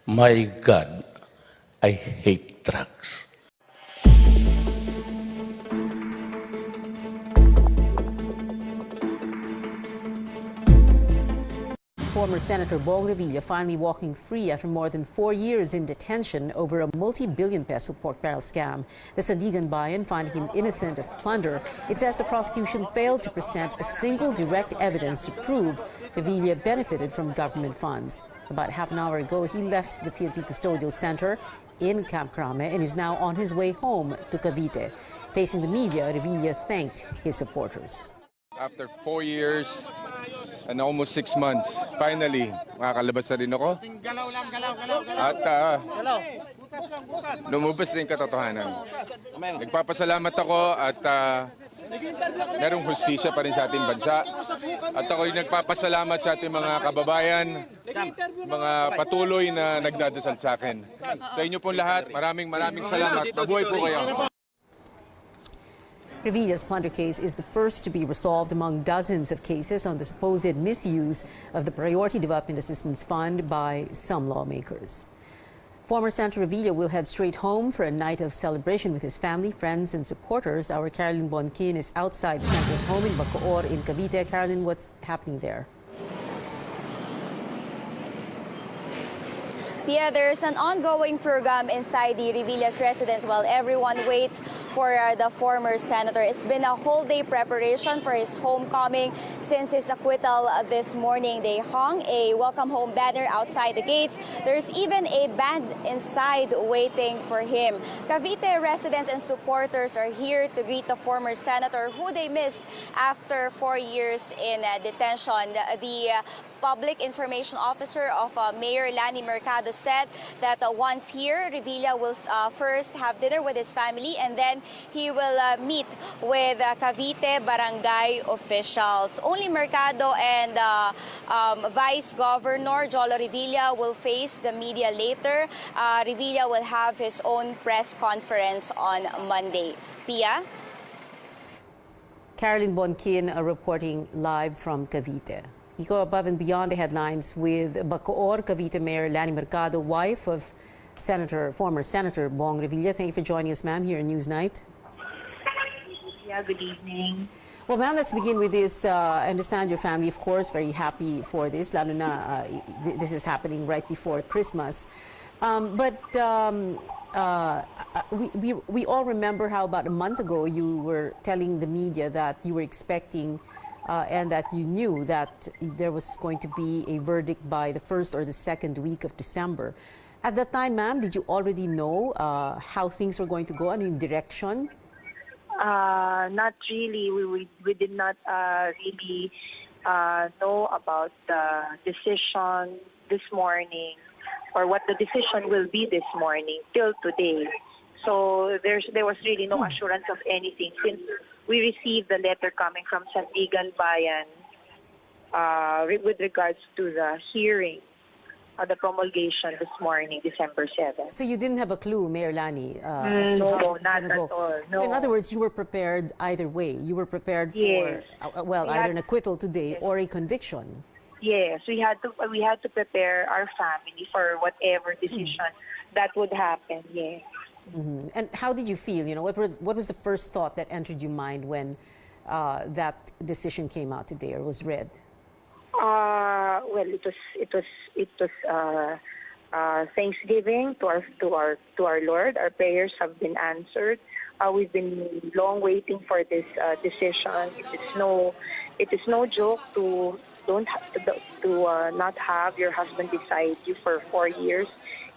My God, I hate drugs. Former Senator Bong Revilla finally walking free after more than 4 years in detention over a multi-billion peso pork barrel scam. The Sandigan Bayan finding him innocent of plunder. It says the prosecution failed to present a single direct evidence to prove Revilla benefited from government funds. About half an hour ago, he left the PNP Custodial Center in Camp Crame and is now on his way home to Cavite. Facing the media, Revilla thanked his supporters. After 4 years and almost 6 months, finally, makakalabas na rin ako. At lumabas na yung katotohanan. Nagpapasalamat ako at merong hustisya pa rin sa ating bansa. At ako'y nagpapasalamat sa ating mga kababayan, mga patuloy na nagdadasal sa akin. Sa inyo pong lahat, maraming salamat. Mabuhay po kayo. Revilla's plunder case is the first to be resolved among dozens of cases on the supposed misuse of the Priority Development Assistance Fund by some lawmakers. Former Senator Revilla will head straight home for a night of celebration with his family, friends, and supporters. Our Caroline Bonquin is outside the senator's home in Bacoor in Cavite. Caroline, what's happening there? Yeah, there's an ongoing program inside the Revilla's residence while everyone waits for the former senator. It's been a whole day preparation for his homecoming since his acquittal this morning. They hung a welcome home banner outside the gates. There's even a band inside waiting for him. Cavite residents and supporters are here to greet the former senator who they missed after 4 years in detention. The Public Information Officer of Mayor Lani Mercado said that once here, Revilla will first have dinner with his family and then he will meet with Cavite barangay officials. Only Mercado and Vice Governor Jolo Revilla will face the media later. Revilla will have his own press conference on Monday. Pia? Caroline Bonquin reporting live from Cavite. We go above and beyond the headlines with Bacoor, Cavite Mayor Lani Mercado, wife of former Senator Bong Revilla. Thank you for joining us, ma'am, here in Newsnight. Yeah, good evening. Well, ma'am, let's begin with this. I understand your family, of course, very happy for this. Lalo na this is happening right before Christmas. We all remember how about a month ago you were telling the media that you were expecting and that you knew that there was going to be a verdict by the first or the second week of December. At that time, ma'am, did you already know how things were going to go and in direction? Not really. We did not really know about the decision this morning or what the decision will be this morning till today. So there was really no assurance of anything since we received the letter coming from Sandigan Bayan with regards to the hearing, the promulgation this morning, December 7th. So you didn't have a clue, Mayor Lani, as to how this is going to go? All, no. So in other words, you were prepared either way. You were prepared for, either an acquittal today or a conviction. Yes, we had to prepare our family for whatever decision that would happen. Yes. Mm-hmm. And how did you feel? You know, what was the first thought that entered your mind when that decision came out today or was read? Well, it was Thanksgiving to our Lord. Our prayers have been answered. We've been long waiting for this decision. It is no joke to not have your husband beside you for 4 years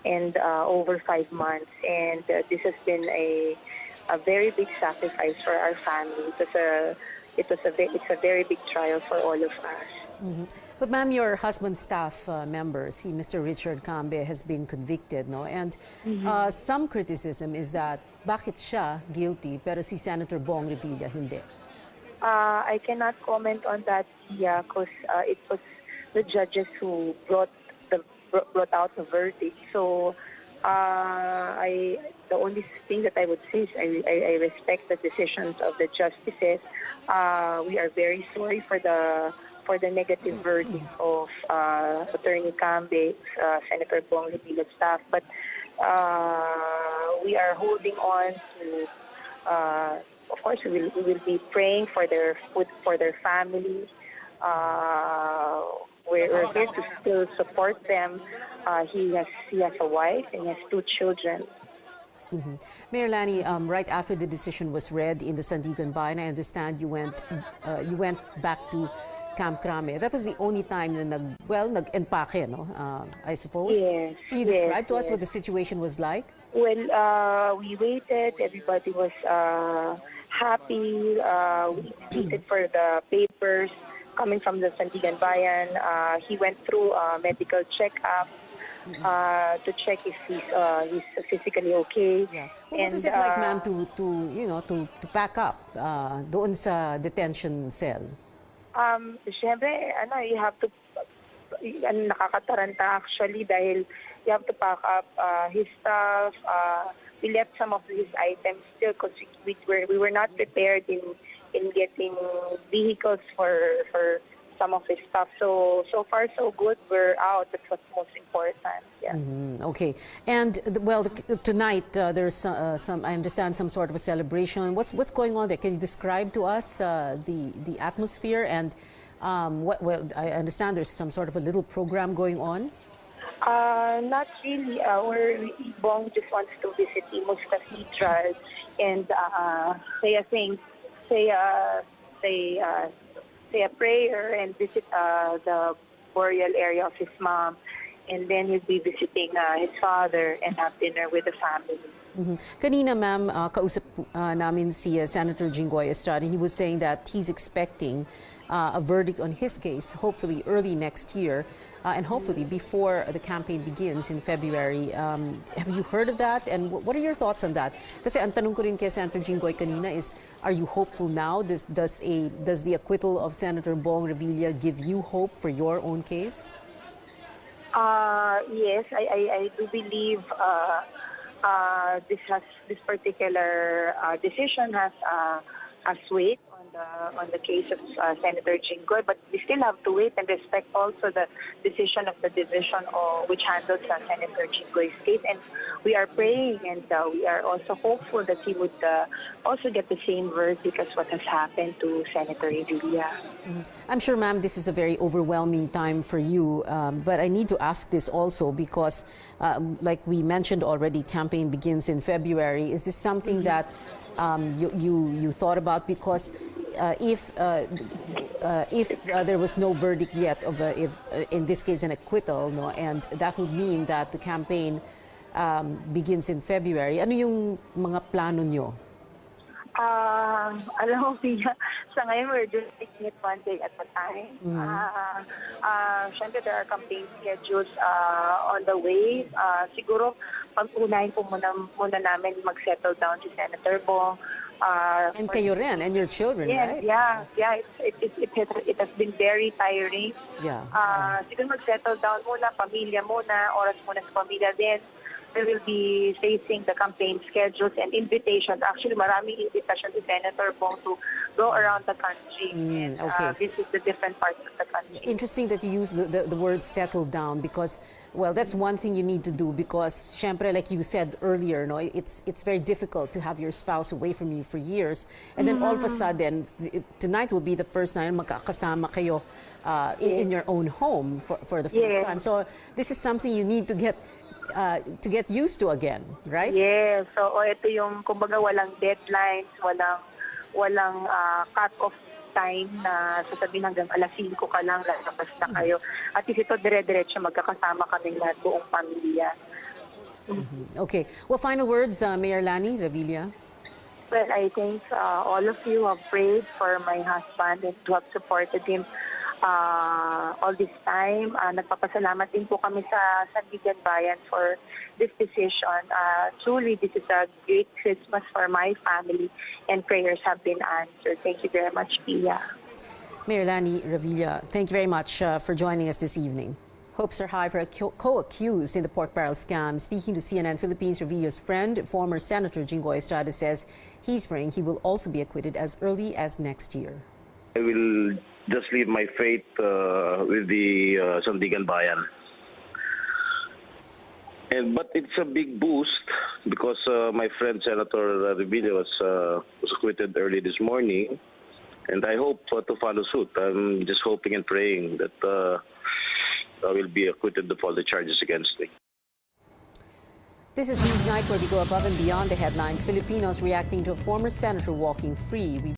and over 5 months. And this has been a very big sacrifice for our family. It's a very big trial for all of us. Mm-hmm. But ma'am, your husband's staff members, Mr. Richard Cambe, has been convicted, no? And some criticism is that bakit siya guilty pero si Senator Bong Revilla hindi? I cannot comment on that, because it was the judges who brought out the verdict. So the only thing that I would say is I respect the decisions of the justices. We are very sorry for for the negative verdict of Attorney Cambe, Senator Bong Revilla's staff. But we are holding on to. Of course, we will be praying for their family. We're here to still support them. He has a wife and he has 2 children. Mayor Lani, right after the decision was read in the Sandigan Bayan, I understand you went back to Camp Crame. That was the only time na nag-empake, no? I suppose. Yes. Can you describe to us what the situation was like? Well, we waited. Everybody was happy. We waited for the papers coming from the Sandigan Bayan. He went through a medical checkup to check if he's physically okay. Yeah. Well, what was it like, ma'am, to pack up doon sa detention cell? Siyempre, you have to, nakakataranta actually dahil you have to pack up his stuff. We left some of his items still because we were not prepared in getting vehicles for some of his stuff. So far so good. We're out. That's what's most important. Yeah. Okay. And tonight there's some. I understand some sort of a celebration. What's going on there? Can you describe to us the atmosphere and I understand there's some sort of a little program going on. Not really. Bong just wants to visit Imus Cathedral and say a prayer and visit the burial area of his mom, and then he'll be visiting his father and have dinner with the family. Kanina, ma'am, kausap namin si Senator Jinggoy Estrada, and he was saying that he's expecting a verdict on his case, hopefully early next year, and hopefully before the campaign begins in February. Have you heard of that? And what are your thoughts on that? Kasi ang tanong ko rin kay Senator Jinggoy kanina is, are you hopeful now? Does the acquittal of Senator Bong Revilla give you hope for your own case? Yes, I do believe this particular decision has weight on the case of Senator Jinggoy, but we still have to wait and respect also the decision of the division which handles Senator Jinggoy's case. And we are praying and we are also hopeful that he would also get the same verdict as what has happened to Senator Revilla. I'm sure, ma'am, this is a very overwhelming time for you, but I need to ask this also because, like we mentioned already, campaign begins in February. Is this something that you thought about? Because if there was no verdict yet of if in this case an acquittal, no, and that would mean that the campaign begins in February. Ano yung mga plano nyo? Alam mo, Pia, sa ngayon we're just taking it one day at a time. Siyempre, there are campaign schedules on the way. Siguro, pag-unahin po muna namin mag-settle down si Senator Bong. And kayo rin, and your children, right? Yeah. It has been very tiring. Yeah. Siguro mag-settle down muna, pamilya muna, oras muna sa pamilya din. We will be facing the campaign schedules and invitations. Actually, maraming invitation to Senator Bong to go around the country and visit the different parts of the country. Interesting that you use the word settle down because, well, that's one thing you need to do because, syempre, like you said earlier, no, it's very difficult to have your spouse away from you for years. And then all of a sudden, tonight will be the first time magkakasama kayo in your own home for the first time. So this is something you need to get used to again, right? Yes. So ito yung kumbaga walang deadlines, walang cut-off time na sasabihin hanggang alas 5 ka lang, lalabas na kayo. At least ito dire-diretso magkakasama kaming lahat, buong pamilya. Okay. Well, final words, Mayor Lani Revilla. Well, I thank all of you who have prayed for my husband and who have supported him all this time. Nagpapasalamat din po kami sa Sandigan Bayan for this decision. Truly, this is a great Christmas for my family and prayers have been answered. Thank you very much, Pia. Mayor Lani Revilla, thank you very much for joining us this evening. Hopes are high for a co-accused in the pork barrel scam. Speaking to CNN Philippines, Revilla's friend, former Senator Jinggoy Estrada, says he's praying he will also be acquitted as early as next year. I will just leave my fate with the Sandigan Bayan. But it's a big boost because my friend Senator Revilla was acquitted early this morning, and I hope to follow suit. I'm just hoping and praying that I will be acquitted of all the charges against me. This is Newsnight, where we go above and beyond the headlines. Filipinos reacting to a former senator walking free.